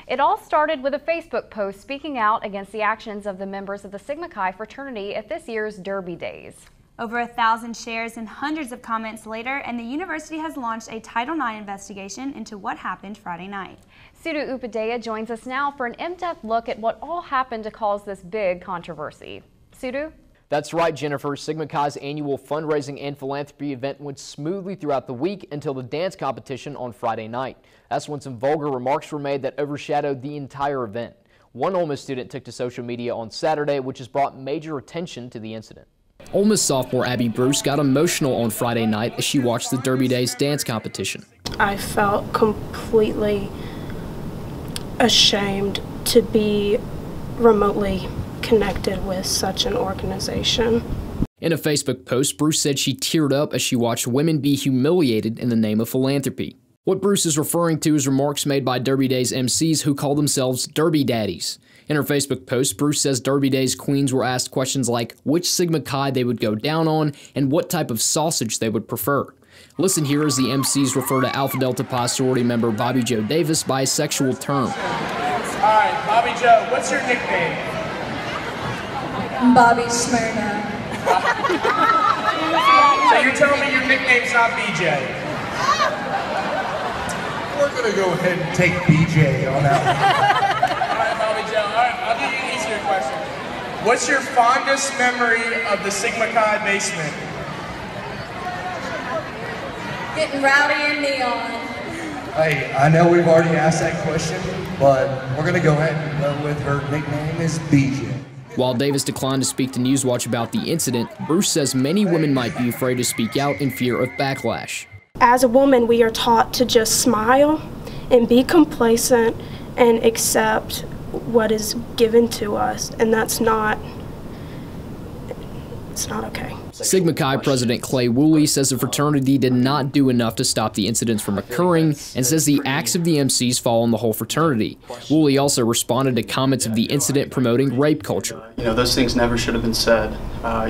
It all started with a Facebook post speaking out against the actions of the members of the Sigma Chi fraternity at this year's Derby Days. Over 1,000 shares and hundreds of comments later, and the university has launched a Title IX investigation into what happened Friday night. Sudu Upadhyaya joins us now for an in-depth look at what all happened to cause this big controversy. Sudu? That's right, Jennifer. Sigma Chi's annual fundraising and philanthropy event went smoothly throughout the week until the dance competition on Friday night. That's when some vulgar remarks were made that overshadowed the entire event. One Ole Miss student took to social media on Saturday, which has brought major attention to the incident. Ole Miss sophomore Abby Bruce got emotional on Friday night as she watched the Derby Days dance competition. I felt completely ashamed to be remotely connected with such an organization. In a Facebook post, Bruce said she teared up as she watched women be humiliated in the name of philanthropy. What Bruce is referring to is remarks made by Derby Days MCs who call themselves Derby Daddies. In her Facebook post, Bruce says Derby Days queens were asked questions like which Sigma Chi they would go down on and what type of sausage they would prefer. Listen here as the MCs refer to Alpha Delta Pi sorority member Bobbie Jo Davis by a sexual term. All right, Bobbie Jo, what's your nickname? Bobbie SHMURDA. So you're telling me your nickname's not BJ? We're going to go ahead and take BJ on that one. All right, Bobbie Jo. All right, I'll give you an easier question. What's your fondest memory of the Sigma Chi basement? Getting rowdy and neon. Hey, I know we've already asked that question, but we're going to go ahead and go with her nickname is BJ. While Davis declined to speak to NewsWatch about the incident, Bruce says many women might be afraid to speak out in fear of backlash. As a woman, we are taught to just smile and be complacent and accept what is given to us, and it's not okay. Sigma Chi President Clay Wooley says the fraternity did not do enough to stop the incidents from occurring and says the acts of the MCs fall on the whole fraternity. Wooley also responded to comments of the incident promoting rape culture. You know, those things never should have been said.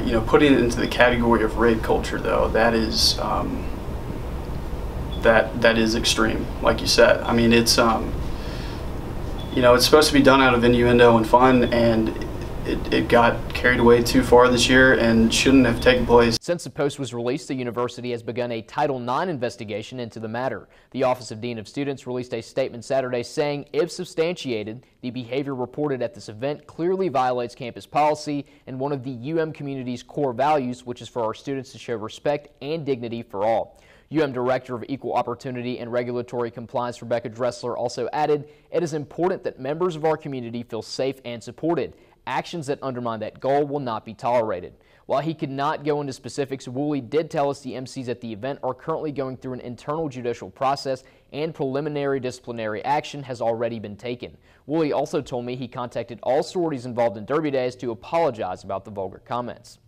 You know, putting it into the category of rape culture, though, that is that is extreme, like you said. I mean, it's you know, it's supposed to be done out of innuendo and fun, and it got carried away too far this year and shouldn't have taken place. Since the post was released, the university has begun a Title IX investigation into the matter. The Office of Dean of Students released a statement Saturday saying, if substantiated, the behavior reported at this event clearly violates campus policy and one of the UM community's core values, which is for our students to show respect and dignity for all. UM Director of Equal Opportunity and Regulatory Compliance Rebecca Dressler also added, it is important that members of our community feel safe and supported. Actions that undermine that goal will not be tolerated. While he could not go into specifics, Wooley did tell us the MCs at the event are currently going through an internal judicial process and preliminary disciplinary action has already been taken. Wooley also told me he contacted all sororities involved in Derby Days to apologize about the vulgar comments.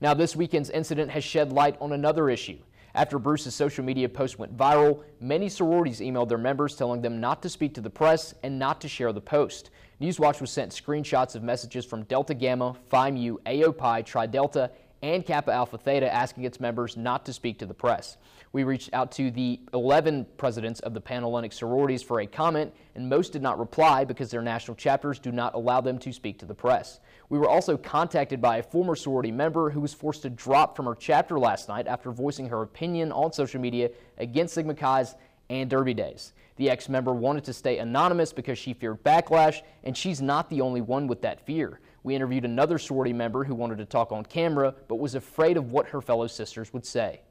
Now, this weekend's incident has shed light on another issue. After Bruce's social media post went viral, many sororities emailed their members telling them not to speak to the press and not to share the post. NewsWatch was sent screenshots of messages from Delta Gamma, Phi Mu, AO Pi, Tri Delta, and Kappa Alpha Theta asking its members not to speak to the press. We reached out to the 11 presidents of the Panhellenic sororities for a comment, and most did not reply because their national chapters do not allow them to speak to the press. We were also contacted by a former sorority member who was forced to drop from her chapter last night after voicing her opinion on social media against Sigma Chi's and Derby Days. The ex-member wanted to stay anonymous because she feared backlash, and she's not the only one with that fear. We interviewed another sorority member who wanted to talk on camera, but was afraid of what her fellow sisters would say.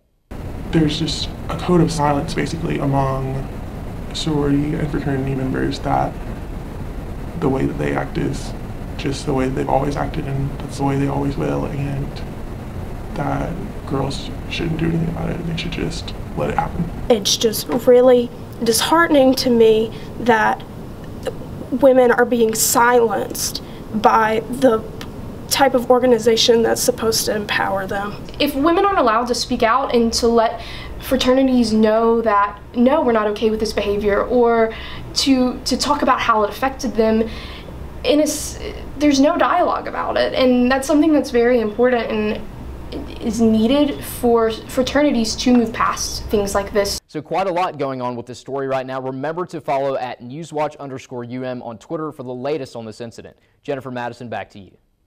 There's just a code of silence, basically, among sorority and fraternity members that the way that they act is just the way that they've always acted, and that's the way they always will, and that girls shouldn't do anything about it. They should just let it happen. It's just really disheartening to me that women are being silenced by the type of organization that's supposed to empower them. If women aren't allowed to speak out and to let fraternities know that, no, we're not okay with this behavior, or to talk about how it affected them, there's no dialogue about it, and that's something that's very important. And is needed for fraternities to move past things like this. So quite a lot going on with this story right now. Remember to follow at NewsWatch_UM on Twitter for the latest on this incident. Jennifer Madison, back to you.